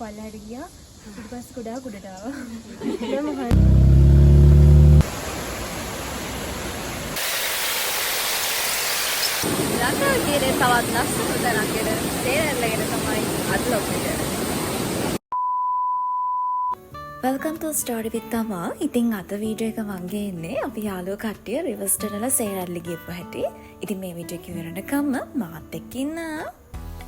පල්ලෙහාට ගියා. ඊට පස්සේ ගොඩාක් උඩට ආවා. දැන් මොකද? ලංකාවේ තියෙන තවත් ලස්සන තැනක් ගැන සේරල්ලගෙන තමයි අද ලොකේ. Welcome to Story with Tama. ඉතින් අද වීඩියෝ එක වගේ ඉන්නේ අපි යාළුවෝ කට්ටිය රිවර්ස්ටන් වල සේරල්ලි ගියපු හැටි. ඉතින් මේ වීඩියෝ එක ඉවරනකම් මාත් එක්ක ඉන්න.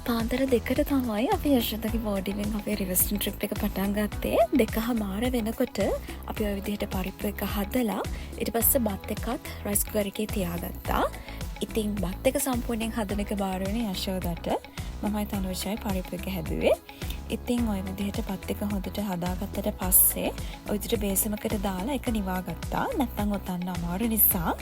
පාන්දර 2ට තමයි අපි යශෝදාගේ බෝඩිවෙන් අපේ රිවර්ස්ටන් ට්‍රිප් එක පටන් ගත්තේ. 2:00 වෙනකොට අපි ওই විදිහට පරිප්පු එක හදලා ඊට පස්සේ බත් එකත් රයිස් කුකර් එකේ තියාගත්තා. ඉතින් බත් එක සම්පූර්ණයෙන් හදන එක බාර වෙන්නේ යශෝදාට. මමයි තනුෂයි පරිප්පු එක හැදුවේ. ඉතින් ඔය විදිහට පත් එක හොඳට හදාගත්තට පස්සේ ඔය විදිහට බේසමකට දාලා එක නිවා ගත්තා. නැත්නම් ඔතන්න අමාරු නිසා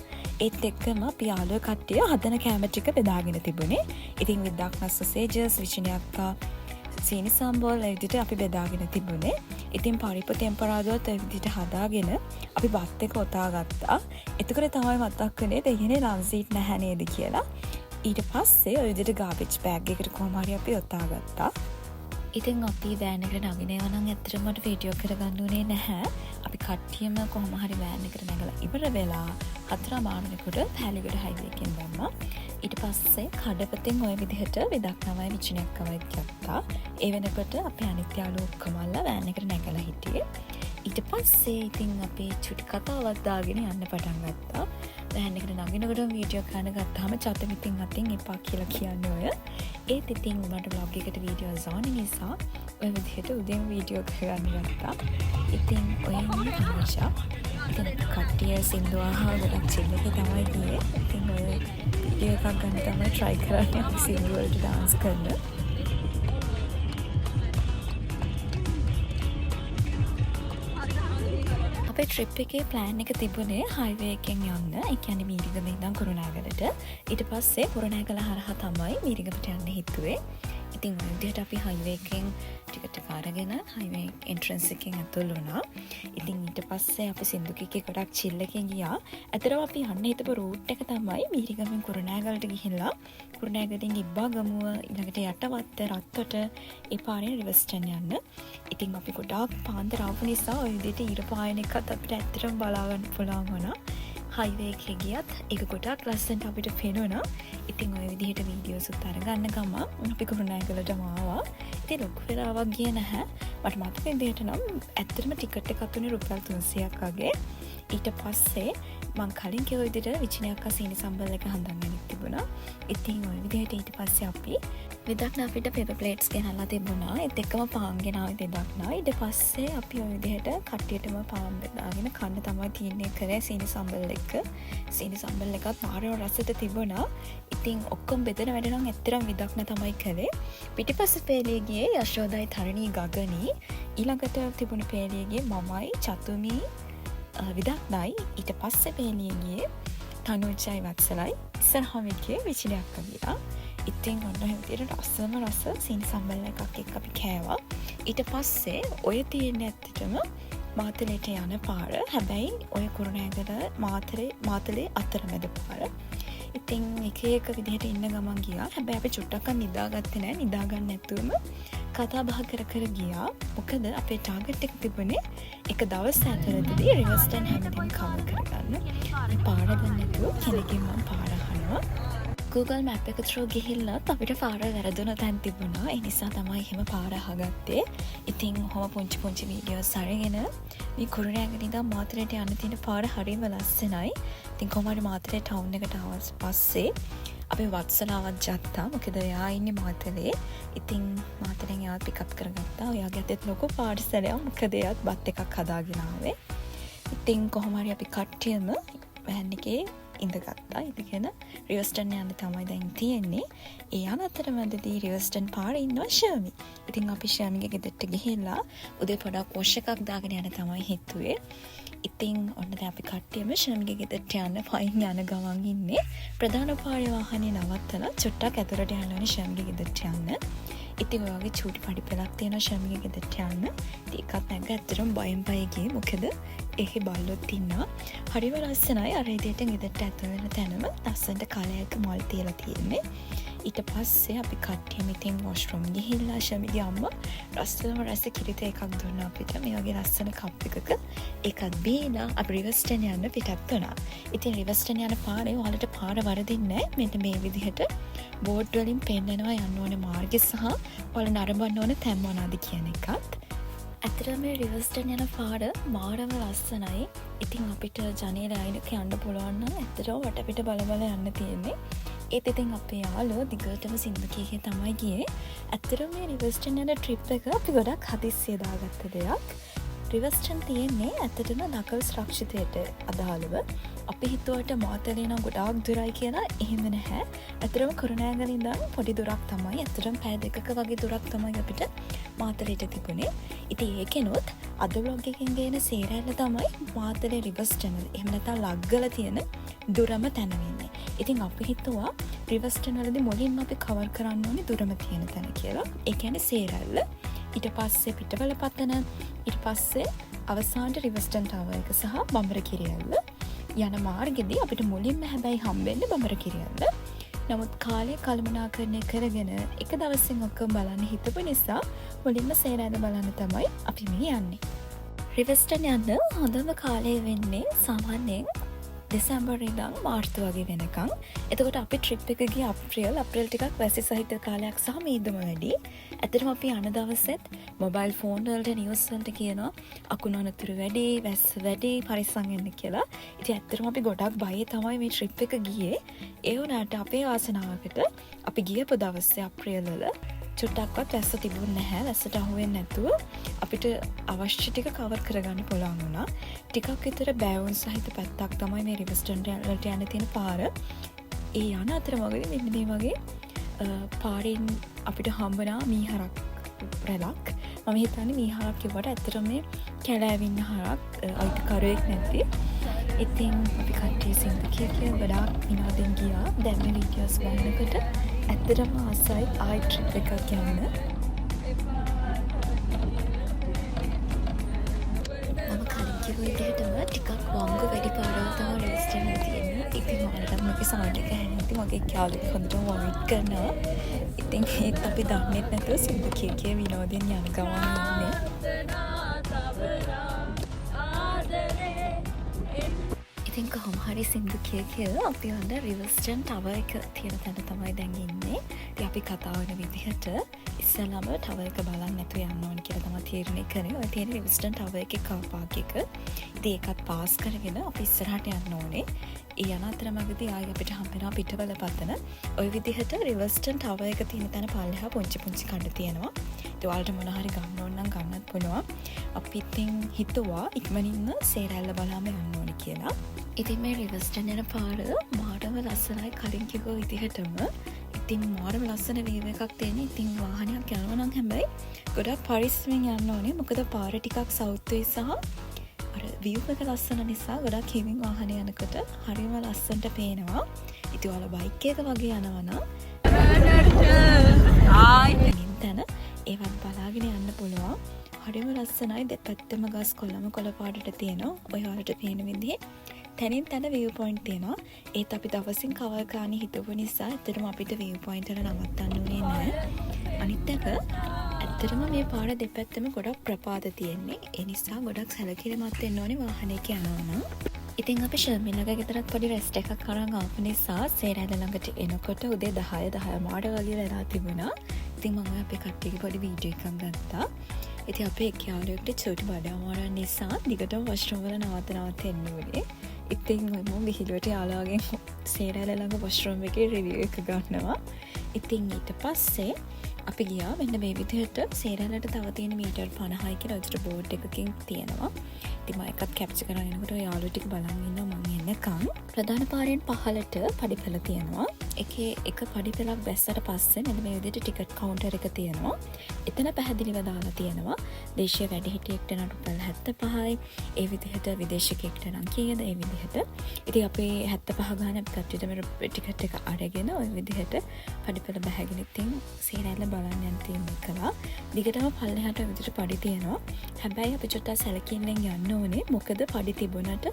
ඒත් එක්කම අපි යාළුවෝ කට්ටිය හදන කැම ටික බෙදාගෙන තිබුණේ. ඉතින් විද්දාක් සොසේජස්, විචිනියක්කා, සීනි සම්බෝල් ඔය විදිහට අපි බෙදාගෙන තිබුණේ. ඉතින් පරිප්පු ටෙම්පරාදුවත් ඔය විදිහට හදාගෙන අපි බත් එක ඔතා ගත්තා. එතකොට තමයි මතක් වුණේ දෙයනේ ලන්සීට් නැහැ නේද කියලා. ඊට පස්සේ ඔය විදිහට ගාබේජ් බෑග් එකකට කොහොම හරි අපි ඔතා ගත්තා. ඉතින් අපි වෑන් එකට නගිනවා නම් ඇත්තටම මට වීඩියෝ කරගන්න උනේ නැහැ. අපි කට්ටියම කොහොම හරි වෑන් එකට නැගලා ඉවර වෙලා 4:00 වෙනකොට පැලිගොඩ හයිවේ එකෙන් දැම්මා. ඊට පස්සේ කඩපතෙන් ওই විදිහට විදක් නමයි විචිනයක් කවයි ගත්තා. ඒ වෙනකොට අපි අනිත් යාළුවෝ ඔක්කොමලා වෑන් එකට නැගලා හිටියේ. ඊට පස්සේ ඉතින් අපි චුටි කතාවක් දාගෙන යන්න පටන් ගත්තා. වෑන් එකට නගිනකොට වීඩියෝ කරන ගත්තාම චතම ඉතින් අතින් එපා කියලා කියන්නේ ඔය. ඒත් ඉතින් මට බ්ලොග් එකට වීඩියෝස් ඕන නිසා ඔය විදිහට උදේම වීඩියෝ කරගන්න ගත්තා. ඉතින් ඔය ඉන්නේ තනිෂා. ඉතින් කට්ටිය සින්දු අහලා ගොඩක් චිල් එකේ තමයි ගියේ. ඉතින් ඔය වීඩියෝ එකක් ගන්න තමයි try කරන්නේ අපි සින්දු වලට dance කරන. අපේ ට්‍රිප් එකේ ප්ලෑන් එක තිබුණේ හයිවේ එකෙන් යන්න. ඒ කියන්නේ මීරිගම ඉඳන් කුරුණෑගලට. ඊට පස්සේ කුරුණෑගල හරහා තමයි මීරිගමට යන්න හිතුවේ. ඉතින් ඔය විදිහට අපි හයිවේ එකෙන් ටිකට් එක අරගෙන හයිවේ එන්ට්‍රන්ස් එකෙන් ඇතුල් වුණා. ඉතින් ඊට පස්සේ අපි සින්දුකිකේ ගොඩක් චිල් එකෙන් ගියා. ඇතරම අපි යන්න හිතපු රූට් එක තමයි මීරිගමෙන් කුරුණෑගලට ගිහිල්ලා කුරුණෑගලින් ඉබ්බාගමුව ඊළඟට යටවත්ත රත්තොට ඒ පාරේ රිවර්ස්ටන් යන්න. ඉතින් අපි ගොඩාක් පාන්දර ආපු නිසා ඔය විදිහට ඊර පායන එකත් අපිට ඇත්තටම බලා ගන්න පුළුවන් වුණා. හයිවේ එකේ ගියත් ඒක ගොඩාක් ලස්සනට අපිට පේනුණා. ඉතින් ඔය විදිහට වීඩියෝස් උත් අරගන්න ගම අපි කුරුණෑගලටම ආවා. ඉතින් ලොකු වෙලාවක් ගියේ නැහැ. මට මතක විදිහට නම් ඇත්තටම ටිකට් එකක් උනේ රුපියල් 300ක් වගේ. ඊට පස්සේ මං කලින් කිව්ව විදිහට විචිනියක්කා සීනි සම්බල් එක හඳන් තිබුණා. ඉතින් ඔය විදිහට ඊට පස්සේ අපි විදක් අපිට පෙපර් ප්ලේට්ස් ගෙනල්ලා තිබුණා. ඒත් එක්කම පාන් ගෙනාවේ දෙදක් නා. ඊට පස්සේ අපි ඔය විදිහට කට්ටියටම පාන් බෙදාගෙන කන්න තමයි තියන්නේ කරේ සීනි සම්බල් එක. සීනි සම්බල් එකත් මාරෝ රසට තිබුණා. ඉතින් ඔක්කොම බෙදන වැඩ නම් ඇත්තටම විදක් නා තමයි කළේ. පිටිපස්සේ පේලිය ගියේ යශෝදායි තරණී ගගනී. ඊළඟට තිබුණ පේලිය ගියේ මමයි චතුමි විදක් නයි. ඊට පස්සේ පේලිය ගියේ තනුජයි වත්සලයි. ඉස්සරහම ගියේ විචිනියක්කා ගියා. ඉතින් ඔන්න ඔය විදිහට රසම රස සීනි සම්බල් එකක් එක්ක අපි කෑවා. ඊට පස්සේ ඔය තියෙන්නේ ඇත්තටම මාතලේට යන පාර. හැබැයි ඔය කුරුණෑගල මාතලේ අතරමැද පාර. ඉතින් එක විදිහට ඉන්න ගමන් ගියා. හැබැයි අපි චුට්ටක්වත් නිදාගත්තේ නැහැ. නිදාගන්න නැතුවම කතා බහ කර ගියා. මොකද අපේ ටාගට් එක තිබුණේ එක දවස් ඇතුළතදී රිවර්ස්ටන් හැමදේම කවර් කරගන්න. පාර දන්නේ නැතුව කෙනකින් මම පාර අහනවා. Google Map එක through ගිහිල්ලත් අපිට පාර වැරදුන තැන් තිබුණා. ඒ නිසා තමයි එහෙම පාර අහගත්තේ. ඉතින් ඔහොම පුංචි වීඩියෝස් අරගෙන මේ කුරුණෑගල ඉඳන් මාතලේට යන්න තියෙන පාර හරිම ලස්සනයි. ඉතින් කොහොම හරි මාතලේ ටවුන් එකට ආවට පස්සේ අපි වත්සලාවත් ජත්තා. මොකද එයා ඉන්නේ මාතලේ. ඉතින් මාතලෙන් එයාත් පිකප් කරගත්තා. එයාගේ අතේ ලොකු පාර්සලයක්. මොකද එයාත් බත් එකක් හදාගෙන ආවේ. ඉතින් කොහොම හරි අපි කට්ටියම වෑන් එකේ ඉඳගත්තා. ඉඳගෙන රිවර්ස්ටන් යන්න තමයි දැන් තියෙන්නේ. ඒ යන අතරමැදදී රිවර්ස්ටන් පාරේ ඉන්නවා ෂර්මි. ඉතින් අපි ෂර්මිගේ ගෙදරට ගිහිල්ලා උදේ පොඩක් වොෂ් එකක් දාගෙන යන්න තමයි හිතුවේ. ඉතින් ඔන්න දැන් අපි කට්ටියම ෂර්මිගේ ගෙදරට යන්න පයින් යන ගමන් ඉන්නේ. ප්‍රධාන පාරේ වාහනේ නවත්තලා චුට්ටක් ඇතුළට යන්න ඕනේ ෂර්මිගේ ගෙදරට යන්න. ඉතින් ඔය වගේ චූටි පඩි පෙලක් තියෙනවා ෂර්මිගේ ගෙදරට යන්න. ඉතින් එකක් නැග්ග ඇත්තටම බයෙන් ගියේ. මොකද ඒකේ බල්ලොත් ඉන්නවා. හරිම ලස්සනයි. අර ඉදියට ගෙදරට ඇතුල් වෙන තැනම ලස්සනට කලයක මල් තියලා තියෙන්නේ. ඊට පස්සේ අපි කට්ටියම ඉතින් වොෂ්රූම් ගිහිල්ලා ශමිගේ අම්මා රස්සලම රස කිරිත එකක් දුන්නා අපිට. මේ වගේ ලස්සන කප් එකක ඒකත් බීලා අපි රිවර්ස්ටන් යන්න පිටත් වුණා. ඉතින් රිවර්ස්ටන් යන පාරේ ඔයාලට පාර වරදින්නේ නැහැ. මෙන්න මේ විදිහට බෝඩ් වලින් පෙන්නනවා යන්න ඕනේ මාර්ගය සහ ඔයාලා නරඹන්න ඕනේ තැන් මොනවාද කියන එකත්. ඇත්තටම මේ රිවර්ස්ටන් යන පාර මාරම ලස්සනයි. ඉතින් අපිට ජනේල අයිනක යන්න පුළුවන් නම් ඇත්තටම වටපිට බල බල යන්න තියෙන්නේ. ඒත් ඉතින් අපේ යාළුවෝ දිගටම සින්දු කීකේ තමයි ගියේ. ඇත්තටම මේ රිවර්ස්ටන් යන ට්‍රිප් එක අපි ගොඩක් හදිස්සියේ දාගත්ත දෙයක්. රිවර්ස්ටන් තියෙන්නේ ඇත්තටම නකල්ස් රක්ෂිතයට අදාළව. අපි හිතුවට මාතලේ නම් ගොඩාක් දුරයි කියලා එහෙම නැහැ. ඇත්තටම කුරුණෑගල ඉඳන් පොඩි දුරක් තමයි. ඇත්තටම පැය දෙකක වගේ දුරක් තමයි අපිට මාතලේට තිබුණේ. ඉතින් ඒකෙනොත් අද vlog එකෙන් ගේන සේරැල්ල තමයි මාතලේ රිවර්ස්ටන්. එහෙම නැත්නම් ලග්ගල තියෙන දුරම තැන වෙන්නේ. ඉතින් අපි හිතුවා රිවර්ස්ටන් වලදී මුලින්ම අපි කවර් කරන්න ඕනේ දුරම තියෙන තැන කියලා. ඒ කියන්නේ සේරැල්ල. ඊට පස්සේ පිටවල පතන, ඊට පස්සේ අවසානට රිවර්ස්ටන් ටවර් එක සහ බඹර කිරියල්ල යන මාර්ගෙදී අපිට මුලින්ම හැබැයි හම්බෙන්නේ බඹර කිරියල්ල. නමුත් කාලය කළමනාකරණය කරගෙන එක දවසින් ඔක්කොම බලන්න හිතපු නිසා මුලින්ම සේරැල්ල බලන්න තමයි අපි මේ යන්නේ. රිවර්ස්ටන් යන්න හොඳම කාලය වෙන්නේ සාමාන්‍යයෙන් දෙසැම්බර් ඉඳන් මාර්තු වගේ වෙනකම්. එතකොට අපි ට්‍රිප් එක ගියේ අප්‍රේල් ටිකක් වැසි සහිත කාලයක් සහ මීදුම වැඩි. ඇත්තටම අපි යන දවසෙත් මොබයිල් ෆෝන් වලට නිවුස් වලට කියනවා අකුණු අනතුරු වැඩි, වැස්ස වැඩි, පරිස්සම් වෙන්න කියලා. ඉතින් ඇත්තටම අපි ගොඩක් බයයි තමයි මේ ට්‍රිප් එක ගියේ. ඒ වුණාට අපේ වාසනාවකට අපි ගියපු දවසේ අප්‍රේල් වල චුට්ටක්වත් වැස්ස තිබුණ නැහැ. වැස්සට අහු වෙන්නේ නැතුව අපිට අවශ්‍ය ටික කවර් කරගන්න පුළුවන් වුණා. ටිකක් විතර බෑවුන් සහිත පැත්තක් තමයි මේ රිවර්ස්ටන් වලට යන්න තියෙන පාර. ඒ යන අතරමඟදී මෙන්න මේ වගේ පාරෙන් අපිට හම්බුණා මීහරක් රැලක්. මම හිතන්නේ මීහරක් කිව්වට ඇත්තටම මේ කැලෑවින්න හරක් අයිතිකරුවෙක් නැති. ඉතින් අපි කට්ටිය සින්දු කිය ගොඩාක් විනෝදෙන් ගියා. දැන් මේ වීඩියෝස් බලනකොට ඇත්තටම ආසයි ආයි ට්‍රිප් එකක් යන්න. මම කලින් කිව්ව විදිහටම ටිකක් වංගු වැඩි පාරවල් තමයි රිවර්ස්ටන් එකේ තියෙන්නේ. ඉතින් ඔයාලට මගේ සවුන්ඩ් එක ඇහෙන්නේ මගේ යාළුවෙක් හොඳටම වොමිට් කරනවා. ඉතින් ඒත් අපි දන්නේ නැතුව සින්දු කිය විනෝදෙන් යන ගමන් ඉන්නේ. ඉතින් කොහොම හරි සින්දු කිය අපි ඔන්න රිවර්ස්ටන් ටවර් එක තියෙන තැන තමයි දැන් ඉන්නේ. ඉතින් අපි කතා වෙන විදිහට ඉස්සෙල්ලාම ටවර් එක බලන්න නැතුව යන්න ඕනේ කියලා තමයි තීරණය කරේ. ඔය තියෙන රිවර්ස්ටන් ටවර් එකේ කාර් පාක් එක. ඉතින් ඒකත් පාස් කරගෙන අපි ඉස්සරහට යන්න ඕනේ. ඒ යන අතරමඟදී ආයි අපිට හම්බෙනවා පිටවල පතන. ඔය විදිහට රිවර්ස්ටන් ටවර් එක තියෙන තැන පල්ලෙහා පුංචි කඩ තියෙනවා. ඉතින් ඔයාලට මොන හරි ගන්න ඕන නම් ගන්නත් පුළුවන්. අපි ඉතින් හිතුවා ඉක්මනින්ම සේරැල්ල බලාම යන්න ඕනේ කියලා. ඉතින් මේ රිවර්ස්ටන් යන පාර මාරම ලස්සනයි කලින් කිව්ව විදිහටම. ඉතින් මාරම ලස්සන වීව් එකක් තියෙන. ඉතින් වාහනයක් යනවා නම් හැබැයි ගොඩක් පරිස්සමෙන් යන්න ඕනේ. මොකද පාර ටිකක් සවුත් වේ සහ අර වීව් එක ලස්සන නිසා ගොඩක් හිමින් වාහනේ යනකොට හරිම ලස්සනට පේනවා. ඉතින් ඔයාලා බයික් එක වගේ යනවා නම් තැන ඒවත් බලාගෙන යන්න පුළුවන්. හරිම ලස්සනයි. දෙපැත්තම ගස් කොළම කොළ පාටට තියෙනවා. ඔයාලට පේන විදිහේ තැනින් තැන view point තියෙනවා. ඒත් අපි දවසින් කවර් කරන්න හිතුව නිසා ඇත්තටම අපිට view point වල නවත්තන්න උනේ නැහැ. අනිත් එක ඇත්තටම මේ පාර දෙපැත්තම ගොඩක් ප්‍රපාත තියෙන්නේ. ඒ නිසා ගොඩක් සැලකිලිමත් වෙන්න ඕනේ වාහනයක යනවා නම්. ඉතින් අපි ෂර්මිලගේ ගෙදරත් පොඩි රෙස්ට් එකක් අරන් ආපු නිසා සේරැල්ල ළඟට එනකොට උදේ 10 මාට වගේ වෙලා තිබුණා. ඉතින් මම අපේ කට්ටියගේ පොඩි වීඩියෝ එකක් ගත්තා. ඉතින් අපේ යාළුවෙක්ට චූටි බඩ අමාරු නිසා දිගටම වොෂ්රූම් වල නවත්ත එන්න ඕනේ. ඉතින් මම විහිළුවට යාළුවාගෙන් සේරැල්ල ළඟ වොෂ්රූම් එකේ රිවිව් එක ගන්නවා. ඉතින් ඊට පස්සේ අපි ගියා මෙන්න මේ විදිහට සේරැල්ලට තව තියෙන මීටර් 50යි කියලා ඔච්චර බෝඩ් එකකින් තියෙනවා. ඉතින් මම එකත් කැප්චර් කරගෙන යනකොට යාළුවෝ ටික බලන් ඉන්නවා මම එන්නකම්. ප්‍රධාන පාරෙන් පහළට පඩිපෙළ තියෙනවා. එකේ එක පඩිපෙළක් බැස්සට පස්සේ මෙන්න මේ විදිහට ටිකට් කවුන්ටර් එක තියෙනවා. එතන පැහැදිලිව දාලා තියෙනවා දේශීය වැඩිහිටියෙක්ට නම් රුපියල් 75යි. ඒ විදිහට විදේශිකයෙක්ට නම් කීයද ඒ විදිහට. ඉතින් අපේ 75 ගාන කට්ටියට මේ ටිකට් එක අරගෙන ওই විදිහට පඩිපෙළ බැහැගෙන ඉතින් සේරැල්ල බලන්න යන තීරණය කළා. දිගටම පල්ලෙහාට විදිහට පඩි තියෙනවා. හැබැයි අපි චුට්ටක් සැලකිල්ලෙන් යන්න ඕනේ. මොකද පඩි තිබුණට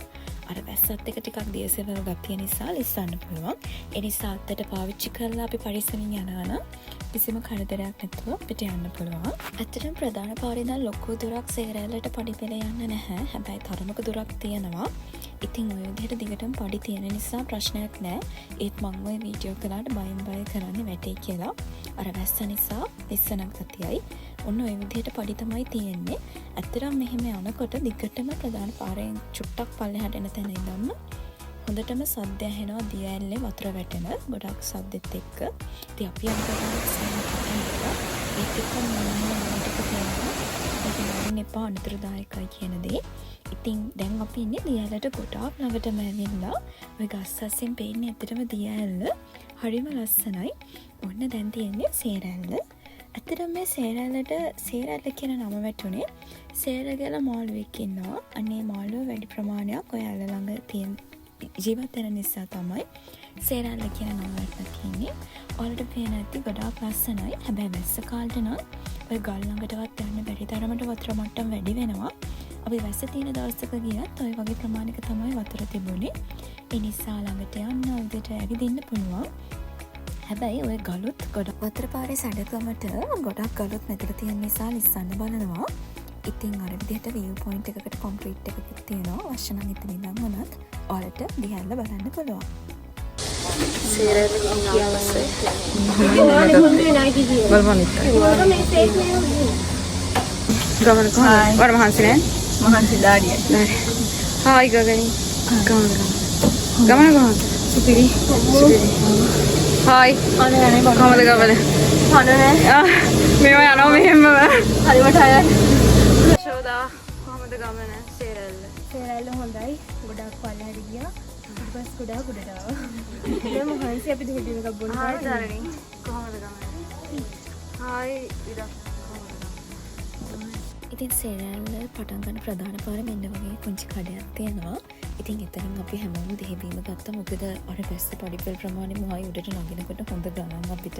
අර වැස්සත් එක ටිකක් දියසෙවල ගතිය නිසා ලිස්සන්න පුළුවන්. ඒ නිසා අත්තට පාවිච්චි කරලා අපි පරිස්සමින් යනවා නම් කිසිම කරදරයක් නැතුව අපිට යන්න පුළුවන්. ඇත්තටම ප්‍රධාන පාරේ ඉඳන් ලොකු දුරක් සේරෑලට පඩි පෙළ යන්න නැහැ. හැබැයි තරමක දුරක් තියෙනවා. ඉතින් ඔය විදිහට දිගටම පඩි තියෙන නිසා ප්‍රශ්නයක් නැහැ. ඒත් මම ওই වීඩියෝ කළාට බයෙන් බය කරන්නේ වැටේ කියලා. අර වැස්ස නිසා ලිස්සනක් ගතියයි. ඔන්න ඔය විදිහට පඩි තමයි තියෙන්නේ. ඇත්තටම මෙහෙම යනකොට දිගටම ප්‍රධාන පාරෙන් චුට්ටක් පල්ලෙහාට එන තැන ඉඳන්ම හොඳටම සද්ද ඇහෙනවා දිය ඇල්ලේ වතුර වැටෙන ගොඩක් සද්දෙත් එක්ක. ඉතින් අපි යනකොට ඒත් එක්ක මොනවද තියෙනවා. ඒක නෝන් එපා අනුතරදායකයි කියන දේ. ඉතින් දැන් අපි ඉන්නේ දිය ඇල්ලට ගොඩාක් ළඟටම ඇවිල්ලා ඔය ගස් අස්සෙන් පේන්නේ ඇත්තටම දිය ඇල්ල හරිම ලස්සනයි. ඔන්න දැන් තියෙන්නේ සේරැල්ල. ඇත්තටම මේ සේරැල්ල කියන නම වැටුනේ සේරගල මාළුවෙක් ඉන්නවා. අනේ මාළුව වැඩි ප්‍රමාණයක් ඔය ඇල්ල ළඟ තියෙන ජීවත් වෙන නිසා තමයි සේරැල්ල කියන නම වැටලා තියෙන්නේ. ඔයාලට පේන ඇති ගොඩාක් ලස්සනයි. හැබැයි වැස්ස කාලේ නම් ඔය ගල් ළඟටවත් යන්න බැරි තරමට වතුර මට්ටම වැඩි වෙනවා. අපි වැස්ස තියෙන දවසක ගියත් ඔය වගේ ප්‍රමාණික තමයි වතුර තිබුණේ. ඒ නිසා ළඟට යන්න ඔය විදිහට ඇවිදින්න පුළුවන්. හැබැයි ඔය ගලුත් ගොඩක් වතුර පාරේ සැඩකමට ගොඩක් ගලුත් මෙතන තියෙන නිසා ලිස්සන්න බලනවා. ඉතින් අර විදිහට view point එකකට කොන්ක්‍රීට් එකකුත් තියෙනවා. අවශ්‍ය නම් එතන ඉඳන් වුණත් ඔයාලට දිහාල්ල බලන්න පුළුවන්. සේරෑල්ල ගමන කොහොමද? වර මහන්සි නෑ? මහන්සි දාඩිය. හායි ගගනි. ගමන කොහොමද? සුපිරි. හායි. අනේ අනේ කොහමද ගමන? අනේ මේවා යනවා මෙහෙම. හරිවට අය. ශෝදා කොහමද ගමන? සේරැල්ල. සේරැල්ල හොඳයි. ගොඩක් පල්ලෙහාට ගියා. ඊට පස්සේ ගොඩාක් උඩට ආවා. දැන් මහන්සි අපි දෙහෙට එකක් බොන්න හායි දරණි. කොහමද ගමන? හායි ඉරක්. ඉතින් සේරැල්ල පටන් ගන්න ප්‍රධාන පාර මෙන්න වගේ පුංචි කඩයක් තියෙනවා. ඉතින් එතනින් අපි හැමෝම දෙහිවීම ගත්තා. මොකද අර වැස්ස පඩිපෙළ ප්‍රමාණය මොහොයි උඩට නගිනකොට හොඳ ගණන් අපිට.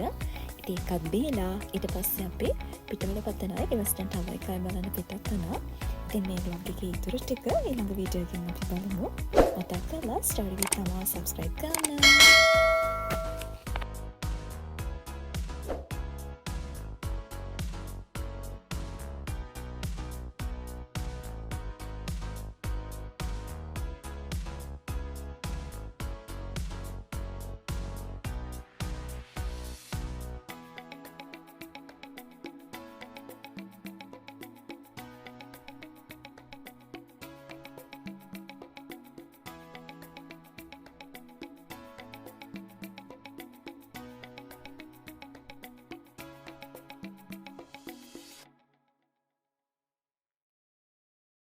ඉතින් එකක් බීලා ඊට පස්සේ අපි පිටවල පතනයි ඉවස්ටන් ටවර් එකයි බලන්න පිටත් වුණා. ඉතින් මේ vlog එකේ ඉතුරු ටික ඊළඟ වීඩියෝ එකකින් අපි බලමු. මතක් කරලා ස්ටෝරි එක තමයි subscribe කරන්න.